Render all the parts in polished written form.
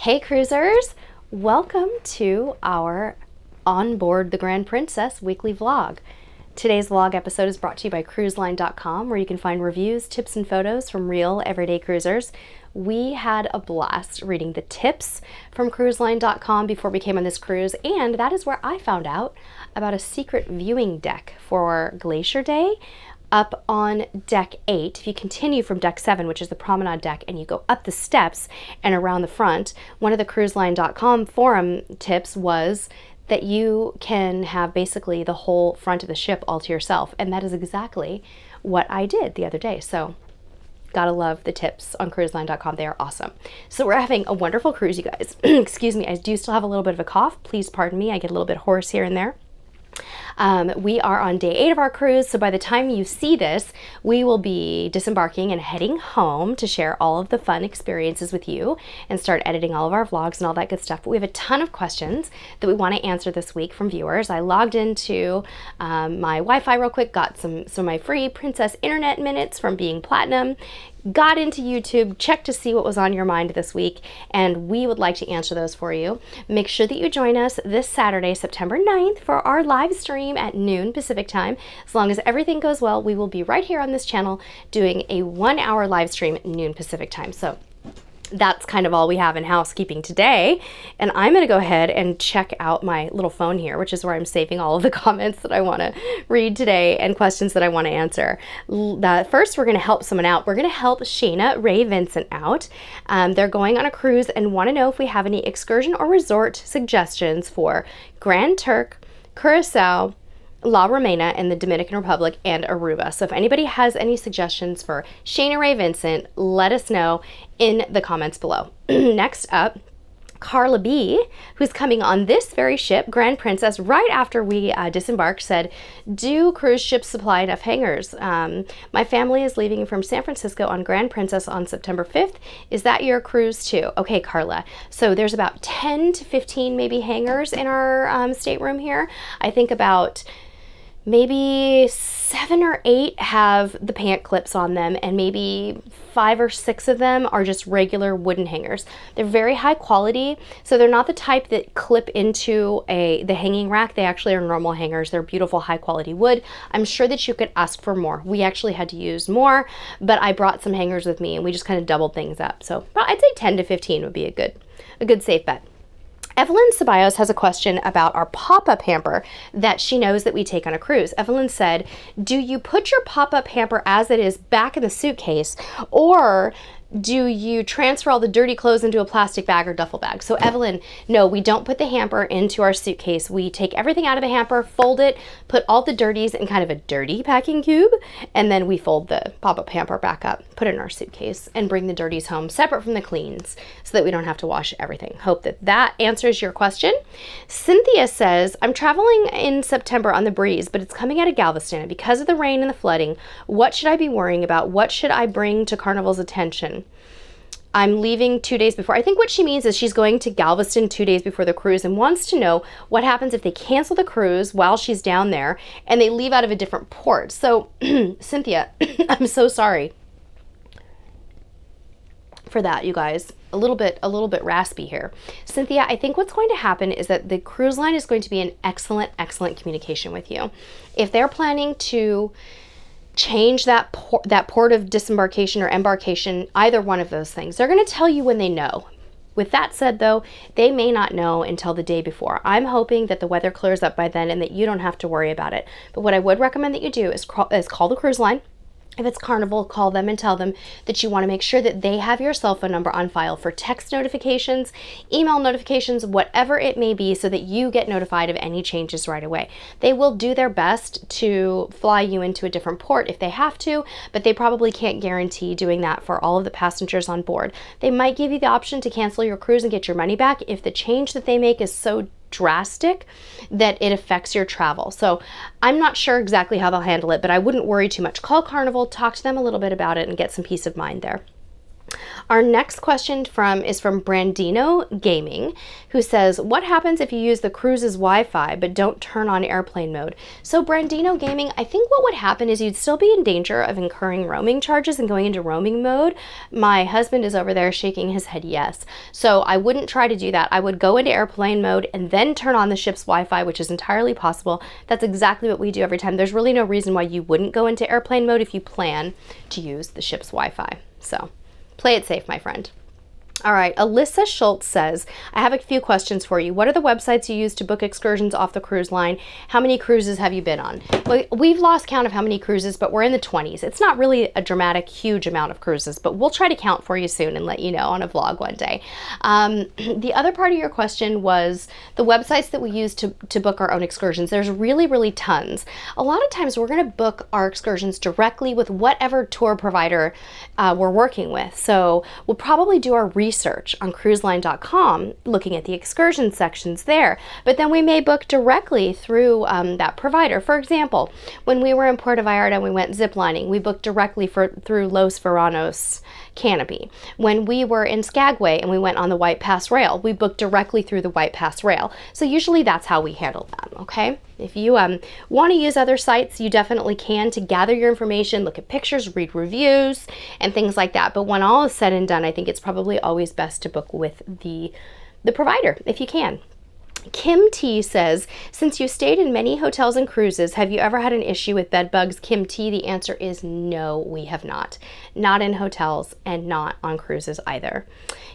Hey cruisers, welcome to our On Board the Grand Princess weekly vlog. Today's vlog episode is brought to you by cruiseline.com, where you can find reviews, tips, and photos from real everyday cruisers. We had a blast reading the tips from cruiseline.com before we came on this cruise, and that is where I found out about a secret viewing deck for Glacier Day up on deck 8. If you continue from deck 7, which is the promenade deck, and you go up the steps and around the front, one of the cruiseline.com forum tips was that you can have basically the whole front of the ship all to yourself, and that is exactly what I did the other day. So gotta love the tips on cruiseline.com. They are awesome. So we're having a wonderful cruise, you guys. Excuse me, I do still have a little bit of a cough. Please pardon me, I get a little bit hoarse here and there. We are on day 8 of our cruise, so by the time you see this, we will be disembarking and heading home to share all of the fun experiences with you and start editing all of our vlogs and all that good stuff. But we have a ton of questions that we want to answer this week from viewers. I logged into my Wi-Fi real quick, got some of my free Princess Internet minutes from being Platinum, got into YouTube, checked to see what was on your mind this week, and we would like to answer those for you. Make sure that you join us this Saturday, September 9th, for our live stream at noon Pacific time. As long as everything goes well, we will be right here on this channel doing a 1-hour live stream at noon Pacific time. So that's kind of all we have in housekeeping today. And I'm going to go ahead and check out my little phone here, which is where I'm saving all of the comments that I want to read today and questions that I want to answer. First, we're going to help someone out. We're going to help Shayna Ray Vincent out. They're going on a cruise and want to know if we have any excursion or resort suggestions for Grand Turk, Curacao, La Romana in the Dominican Republic, and Aruba. So if anybody has any suggestions for Shayna Ray Vincent, let us know in the comments below. Next up, Carla B, who's coming on this very ship, Grand Princess, right after we disembarked, said, do cruise ships supply enough hangars? My family is leaving from San Francisco on Grand Princess on September 5th. Is that your cruise too? Okay, Carla. So there's about 10 to 15 maybe hangars in our stateroom here. I think about maybe 7 or 8 have the pant clips on them, and maybe 5 or 6 of them are just regular wooden hangers. They're very high quality, so they're not the type that clip into the hanging rack. They actually are normal hangers. They're beautiful, high quality wood. I'm sure that you could ask for more. We actually had to use more, but I brought some hangers with me, and we just kind of doubled things up. So I'd say 10 to 15 would be a good safe bet. Evelyn Ceballos has a question about our pop-up hamper that she knows that we take on a cruise. Evelyn said, do you put your pop-up hamper as it is back in the suitcase, or do you transfer all the dirty clothes into a plastic bag or duffel bag? So Evelyn, no, we don't put the hamper into our suitcase. We take everything out of the hamper, fold it, put all the dirties in kind of a dirty packing cube, and then we fold the pop-up hamper back up, put it in our suitcase, and bring the dirties home separate from the cleans so that we don't have to wash everything. Hope that answers your question. Cynthia says, I'm traveling in September on the Breeze, but it's coming out of Galveston, and because of the rain and the flooding, what should I be worrying about? What should I bring to Carnival's attention? I'm leaving 2 days before. I think what she means is she's going to Galveston 2 days before the cruise and wants to know what happens if they cancel the cruise while she's down there and they leave out of a different port. So Cynthia, I'm so sorry for that, you guys. A little bit raspy here. Cynthia, I think what's going to happen is that the cruise line is going to be in excellent communication with you. If they're planning to change that port of disembarkation or embarkation, either one of those things, they're going to tell you when they know. With that said, though, they may not know until the day before. I'm hoping that the weather clears up by then and that you don't have to worry about it. But what I would recommend that you do is call the cruise line. If it's Carnival, call them and tell them that you want to make sure that they have your cell phone number on file for text notifications, email notifications, whatever it may be, so that you get notified of any changes right away. They will do their best to fly you into a different port if they have to, but they probably can't guarantee doing that for all of the passengers on board. They might give you the option to cancel your cruise and get your money back if the change that they make is so drastic that it affects your travel. So I'm not sure exactly how they'll handle it, but I wouldn't worry too much. Call Carnival, talk to them a little bit about it, and get some peace of mind there. Our next question is from Brandino Gaming, who says, what happens if you use the cruise's Wi-Fi but don't turn on airplane mode? So Brandino Gaming, I think what would happen is you'd still be in danger of incurring roaming charges and going into roaming mode. My husband is over there shaking his head yes. So I wouldn't try to do that. I would go into airplane mode and then turn on the ship's Wi-Fi, which is entirely possible. That's exactly what we do every time. There's really no reason why you wouldn't go into airplane mode if you plan to use the ship's Wi-Fi. So play it safe, my friend. All right, Alyssa Schultz says, I have a few questions for you. What are the websites you use to book excursions off the cruise line? How many cruises have you been on? Well, we've lost count of how many cruises, but we're in the 20s. It's not really a dramatic, huge amount of cruises, but we'll try to count for you soon and let you know on a vlog one day. The other part of your question was the websites that we use to book our own excursions. There's really, really tons. A lot of times we're going to book our excursions directly with whatever tour provider we're working with. So we'll probably do our research on cruiseline.com, looking at the excursion sections there, but then we may book directly through that provider. For example, when we were in Puerto Vallarta and we went ziplining, we booked directly through Los Veranos Canopy. When we were in Skagway and we went on the White Pass Rail, we booked directly through the White Pass Rail. So usually that's how we handle them, okay? If you want to use other sites, you definitely can to gather your information, look at pictures, read reviews, and things like that. But when all is said and done, I think it's probably always best to book with the provider if you can. Kim T says, since you stayed in many hotels and cruises, have you ever had an issue with bed bugs? Kim T, the answer is no, we have not. Not in hotels and not on cruises either.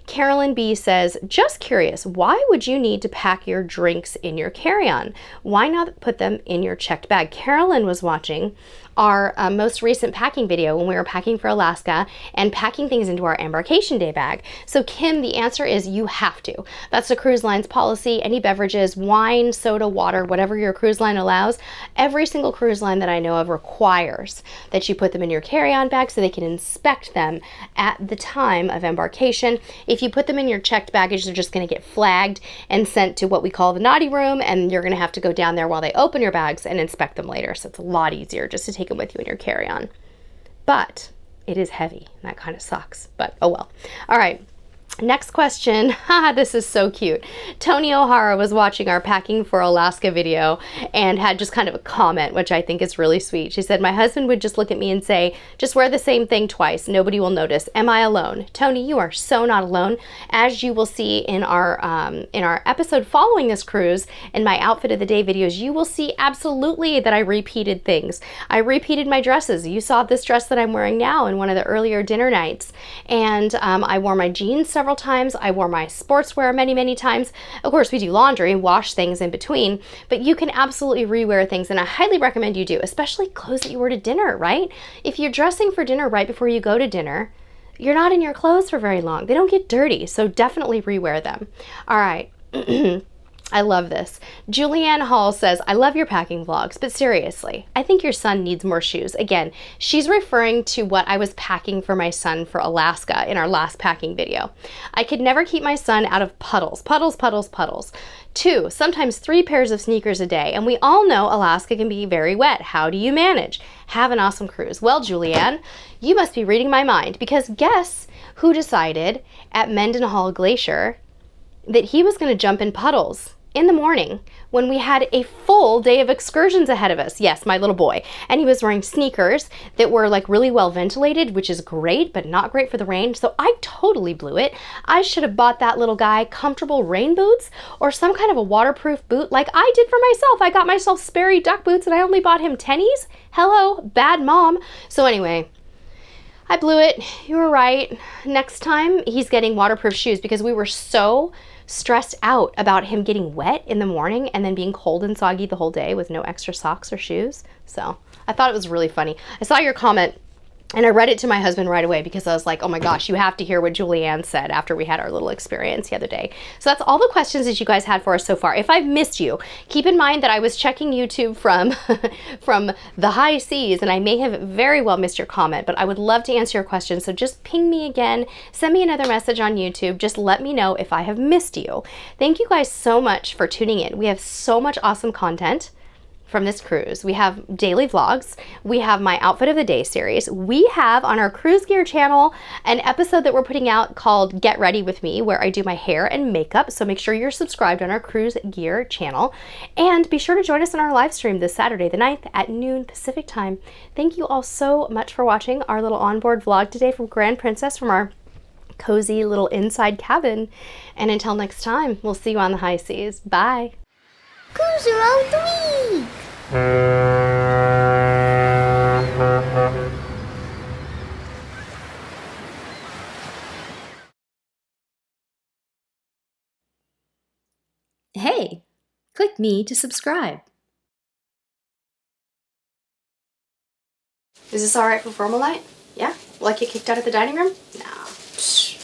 Carolyn B says, just curious, why would you need to pack your drinks in your carry-on? Why not put them in your checked bag? Carolyn was watching our most recent packing video when we were packing for Alaska and packing things into our embarkation day bag. So Kim, the answer is you have to. That's the cruise line's policy. Any beverages, wine, soda, water, whatever your cruise line allows, every single cruise line that I know of requires that you put them in your carry-on bag so they can inspect them at the time of embarkation. If you put them in your checked baggage, they're just going to get flagged and sent to what we call the naughty room, and you're going to have to go down there while they open your bags and inspect them later. So it's a lot easier just to take them with you in your carry-on. But it is heavy. That kind of sucks, but oh well. All right. Next question. This is so cute. Tony O'Hara was watching our Packing for Alaska video and had just kind of a comment, which I think is really sweet. She said, my husband would just look at me and say, just wear the same thing twice. Nobody will notice. Am I alone? Tony, you are so not alone. As you will see in our episode following this cruise, in my outfit of the day videos, you will see absolutely that I repeated things. I repeated my dresses. You saw this dress that I'm wearing now in one of the earlier dinner nights. And I wore my jeans several times. I wore my sportswear many, many times. Of course, we do laundry and wash things in between, but you can absolutely rewear things, and I highly recommend you do, especially clothes that you wear to dinner, right? If you're dressing for dinner right before you go to dinner, you're not in your clothes for very long. They don't get dirty, so definitely rewear them. All right. I love this. Julianne Hall says, I love your packing vlogs, but seriously, I think your son needs more shoes. Again, she's referring to what I was packing for my son for Alaska in our last packing video. I could never keep my son out of puddles. Puddles, puddles, puddles. 2, sometimes 3 pairs of sneakers a day, and we all know Alaska can be very wet. How do you manage? Have an awesome cruise. Well, Julianne, you must be reading my mind, because guess who decided at Mendenhall Glacier that he was going to jump in puddles in the morning when we had a full day of excursions ahead of us. Yes, my little boy. And he was wearing sneakers that were like really well ventilated, which is great, but not great for the rain. So I totally blew it. I should have bought that little guy comfortable rain boots or some kind of a waterproof boot like I did for myself. I got myself Sperry duck boots and I only bought him tennies. Hello, bad mom. So anyway, I blew it. You were right. Next time he's getting waterproof shoes, because we were so stressed out about him getting wet in the morning and then being cold and soggy the whole day with no extra socks or shoes. So I thought it was really funny. I saw your comment and I read it to my husband right away because I was like, oh my gosh, you have to hear what Julianne said after we had our little experience the other day. So that's all the questions that you guys had for us so far. If I've missed you, keep in mind that I was checking YouTube from, from the high seas, and I may have very well missed your comment, but I would love to answer your questions. So just ping me again, send me another message on YouTube. Just let me know if I have missed you. Thank you guys so much for tuning in. We have so much awesome content from this cruise. We have daily vlogs. We have my outfit of the day series. We have on our Cruise Gear channel an episode that we're putting out called Get Ready With Me, where I do my hair and makeup. So make sure you're subscribed on our Cruise Gear channel. And be sure to join us in our live stream this Saturday the 9th at noon Pacific time. Thank you all so much for watching our little onboard vlog today from Grand Princess from our cozy little inside cabin. And until next time, we'll see you on the high seas. Bye. Cruiser of the week! Hey, click me to subscribe. Is this all right for formal night? Yeah? Will I get kicked out of the dining room? No.